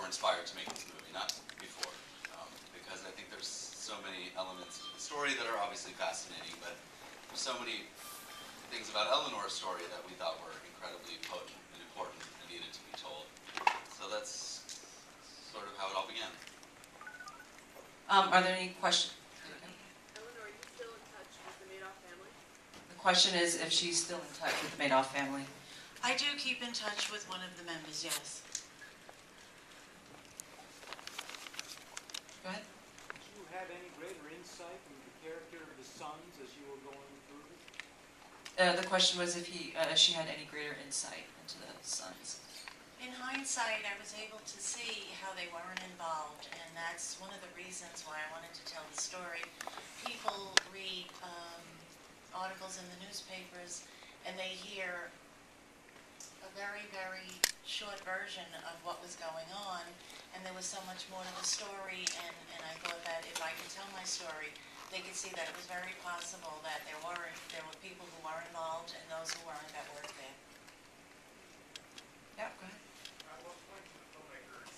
were inspired to make this movie, not before, because I think there's so many elements to the story that are obviously fascinating, but there's so many things about Eleanor's story that we thought were incredibly potent and important and needed to be told. So that's sort of how it all began. Are there any questions? Eleanor, are you still in touch with the Madoff family? The question is if she's still in touch with the Madoff family. I do keep in touch with one of the members, yes. Go ahead. Did you have any greater insight into the character of the sons as you were going through this? The question was if she had any greater insight into the sons. In hindsight, I was able to see how they weren't involved, and that's one of the reasons why I wanted to tell the story. People read articles in the newspapers, and they hear a very, very short version of what was going on, and there was so much more to the story, and I thought that if I could tell my story, they could see that it was very possible that there were people who were involved and those who weren't that worked there. Yeah, go ahead. At what point did the filmmakers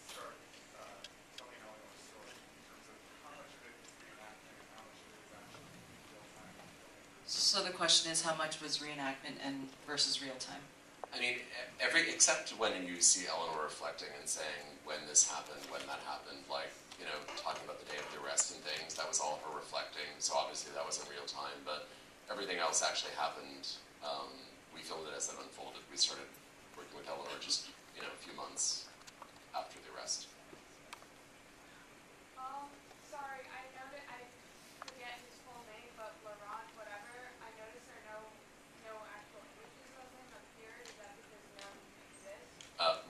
start telling Eleanor's story in terms of how much of it is reenactment and how much of it is actually real time? So the question is how much was reenactment and versus real time? I mean, except when you see Eleanor reflecting and saying when this happened, when that happened, like, you know, talking about the day of the arrest and things, that was all her reflecting, so obviously that wasn't real time, but everything else actually happened. We filmed it as it unfolded. We started working with Eleanor just, you know, a few months after the arrest. Sorry, I noted, I forget his full name, but Laurent, whatever, I noticed there are no actual images of him appeared. Is that because none exist?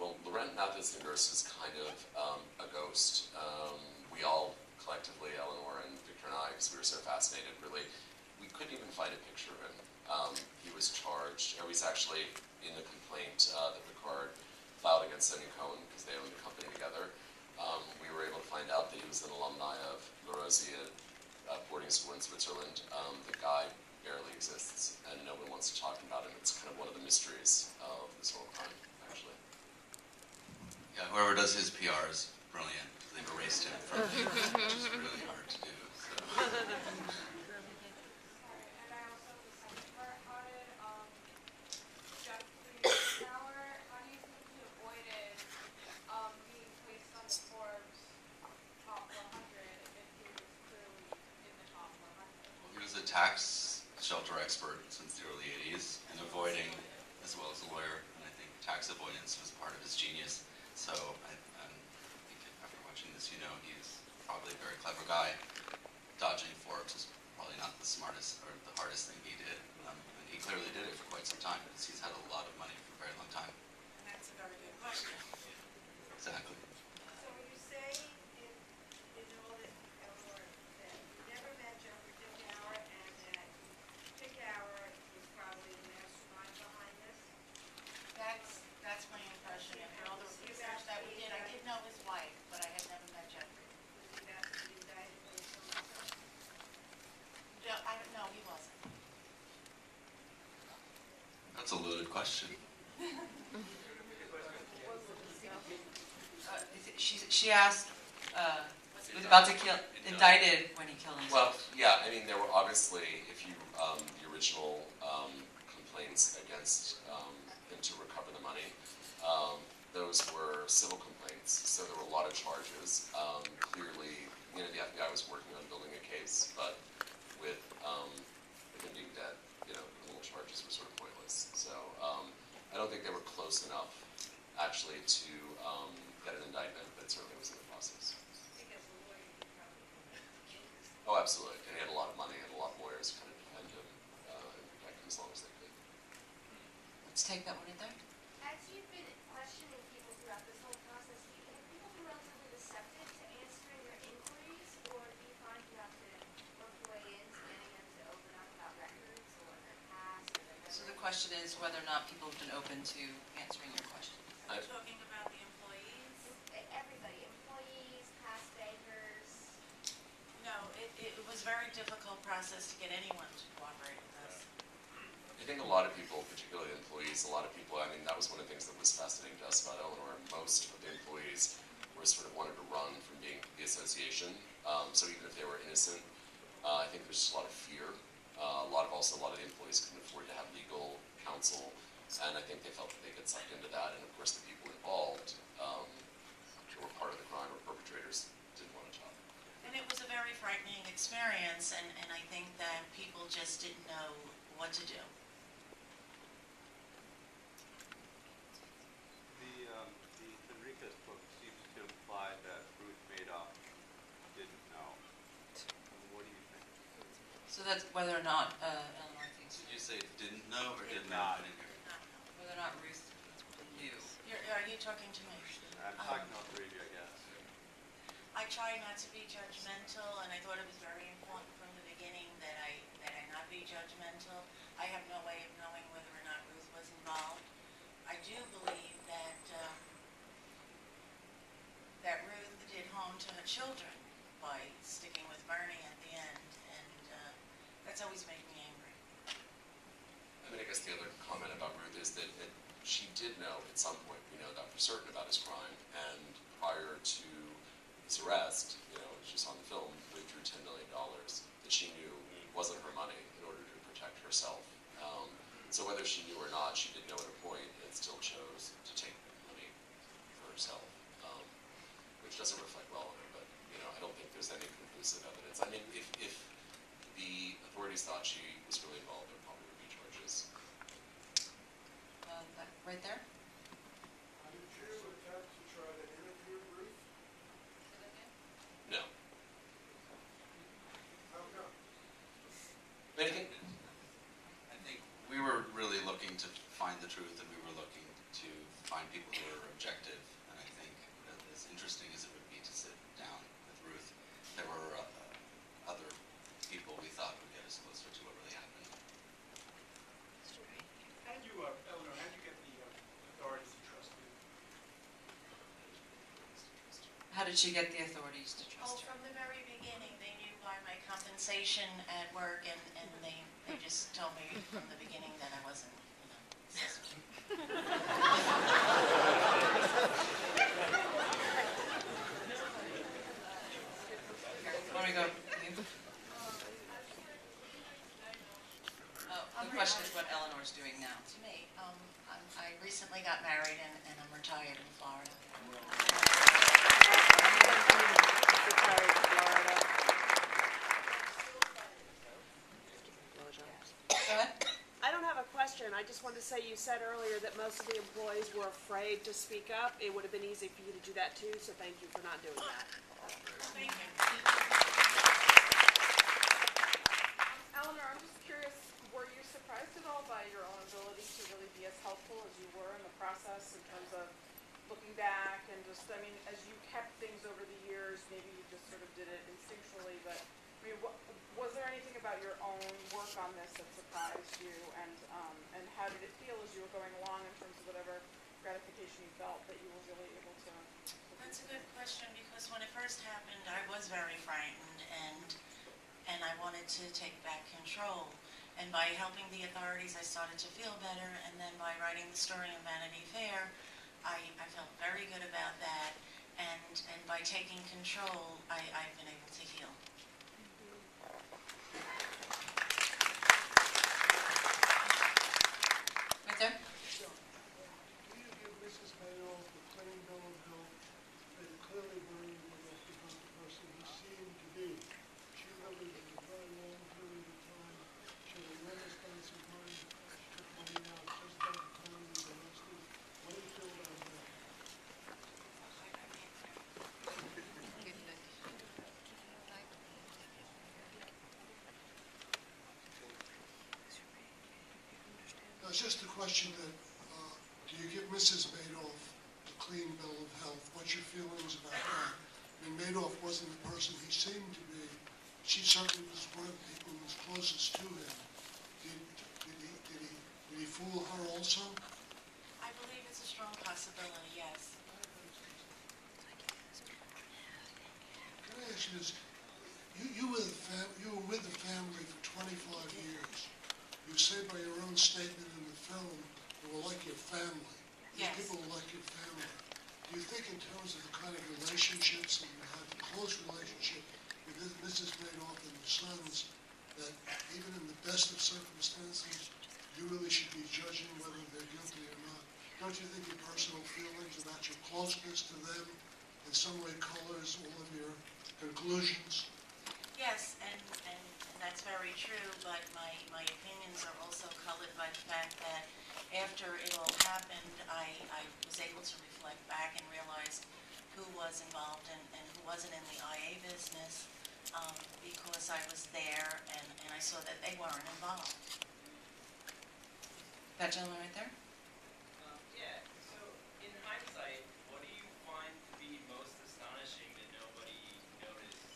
Well, Laurent Mathis-Ngurs is kind of a ghost. We all collectively, Eleanor and Victor and I, because we were so fascinated, really, we couldn't even find a picture of him. He was charged, or he's actually in the complaint that Picard filed against Sonia Cohen, because they owned the company together. We were able to find out that he was an alumni of La Rosier boarding school in Switzerland. The guy barely exists, and no one wants to talk about him. It's kind of one of the mysteries of this whole crime, actually. Yeah, whoever does his PR is brilliant. They've erased him from it, which is really hard to do. So. And I also, the second part, how did Jeffrey Tower, how do you think he avoided being placed on the Forbes top 100 if he was clearly in the top 100? Well, he was a tax shelter expert since the early 80s, and avoiding, as well as a lawyer, and I think tax avoidance was part of his genius. So I think after watching this, you know he's probably a very clever guy. Dodging Forbes is probably not the smartest or the hardest thing he did. And he clearly did it for quite some time because he's had a lot of money for a very long time. And that's a very good question. Exactly. So when you say in all this, Eleanor, that you never met Jeffrey Tower and that Tower was probably the mastermind behind this? That's my impression after all the research that we did. I did know his wife, but I had never met Jeffrey. Was he about to be indicted based on this? No, I don't know, he wasn't. That's a loaded question. She asked, was about to kill, indicted when he killed Well, himself. yeah, I mean, there were obviously, if you, the original complaints against him to recover the money, those were civil complaints, so there were a lot of charges. Clearly, you know, the FBI was working on building a case, but with him being dead, you know, criminal charges were sort of pointless. So I don't think they were close enough, actually, to get an indictment, but it certainly was in the process. Oh, absolutely. And he had a lot of money and a lot of lawyers kind of defend him and protect him as long as they could. Let's take that one in there. As you've been questioning people throughout this whole process, have people been relatively receptive to answering your inquiries, or do you find you have to work your way into getting them to open up about records or their past or their So the question is whether or not people have been open to answering your questions. Are you talking about the employees? everybody, employees, past bankers? No, it was a very difficult process to get anyone to cooperate with us. I think a lot of people, particularly employees, a lot of people, I mean, that was one of the things that was fascinating to us about Eleanor. Most of the employees just a lot of fear. A lot of the employees couldn't afford to have legal counsel, and I think they felt that they get sucked into that. And of course, the people involved who were part of the crime or perpetrators didn't want to talk. And it was a very frightening experience, and I think that people just didn't know what to do. The Enriquez book seems to imply that Ruth Madoff didn't know. What do you think? So that's whether or not, Eleanor thinks, Did you say didn't know or Did did not. know? I didn't hear. whether or not Ruth knew. Are you talking to me? I'm talking to all three of you, I guess. I try not to be judgmental, and I thought it was very important from the beginning that I not be judgmental. I have no way of knowing whether or not Ruth was involved. I do believe that that Ruth did harm to her children by sticking with Bernie at the end, and that's always made me angry. I mean, I guess the other comment about Ruth is that she did know at some point, we know that for certain, about his crime, and prior to his arrest, she saw in the film, Ruth drew $10 million that she knew wasn't her money in order to protect herself. So whether she knew or not, she did know at a point and still chose to take money for herself, which doesn't reflect well on her, but I don't think there's any conclusive evidence. I mean, if the authorities thought she was really involved, there probably would be charges. Right there? Did you attempt to try to interview Ruth? No. How come? Anything? I think we were really looking to find the truth, and we were looking to find people who were objective. And I think that as interesting as it would be to sit down with Ruth, there were other people we thought would get us closer to what really happened. How'd you, Eleanor, how'd you get the authorities to trust you? How did she get the authorities to Oh, trust her? from the very beginning, they knew by my compensation at work, and they just told me from the beginning that I wasn't, accessory. Why don't we go? The question is what Eleanor's doing now. To me, I recently got married, and I'm retired in Florida. Go ahead. I don't have a question. I just wanted to say, you said earlier that most of the employees were afraid to speak up. It would have been easy for you to do that too, so thank you for not doing that. Thank you. Eleanor, I'm just curious, were you surprised at all by your own ability to really be as helpful as you were in the process in terms of looking back and just, I mean, as you kept things over the years, maybe you just sort of did it instinctually, but I mean, was there anything about your own work on this that surprised you, and how did it feel as you were going along in terms of whatever gratification you felt that you were really able to? That's a good question, because when it first happened, I was very frightened, and I wanted to take back control. And by helping the authorities, I started to feel better, and then by writing the story in Vanity Fair, I felt very good about that, and by taking control, I've been able to heal. Right there? Do you give Mrs. Mayoff the plain bill of health that clearly Bernie Madoff was not the person he seemed to be? She lived in a very long period of time. She had enormous amounts of money. She took money out just about the time he was arrested. What do you feel about that? Now, it's just a question that, do you give Mrs. Madoff a clean bill of health? What's your feelings about that? I mean, Madoff wasn't the person he seemed to be. She certainly was one of the people who was closest to him. Did he fool her also? I believe it's a strong possibility, yes. Can I ask you this? You were with the family for 25 years. You say by your own statement in the film, they were like your family. Yes. These people were like your family. Do you think in terms of the kind of relationships that you had, the close relationship with Mrs. Madoff and your sons, that even in the best of circumstances, you really should be judging whether they're guilty or not. Don't you think your personal feelings about your closeness to them in some way colors all of your conclusions? Yes, and that's very true, but my opinions are also colored by the fact that after it all happened, I was able to reflect back and realize who was involved and who wasn't in the IA business, because I was there and I saw that they weren't involved. That gentleman right there? Yeah, so in hindsight, what do you find to be most astonishing that nobody noticed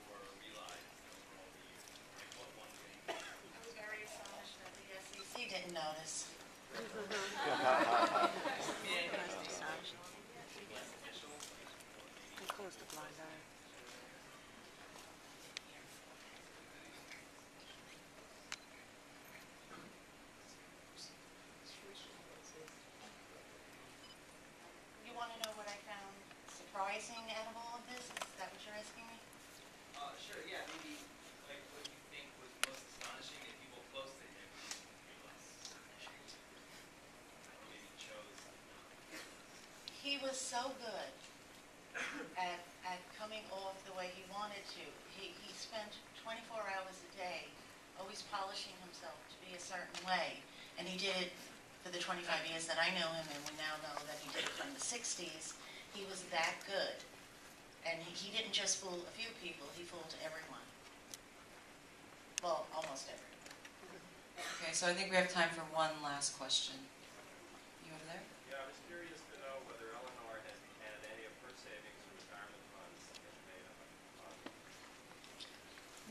or realized over all the years? Like what one thing? I was very astonished that the SEC didn't notice. You want to know what I found surprising out of all of this? Is that what you're asking me? Sure, yeah, maybe like what you think was most astonishing that people close to him didn't realize. Or maybe chose not. He was so good at coming off the way he wanted to. He spent 24 hours a day always polishing himself to be a certain way. And he did it for the 25 years that I know him, and we now know that he did it from the 60s. He was that good. And he didn't just fool a few people, he fooled everyone. Well, almost everyone. Okay, so I think we have time for one last question. You over there? Yeah, I was curious to know whether Eleanor had any of her savings or retirement funds made up.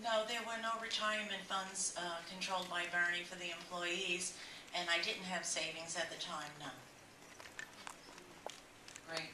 No, there were no retirement funds controlled by Bernie for the employees, and I didn't have savings at the time, no.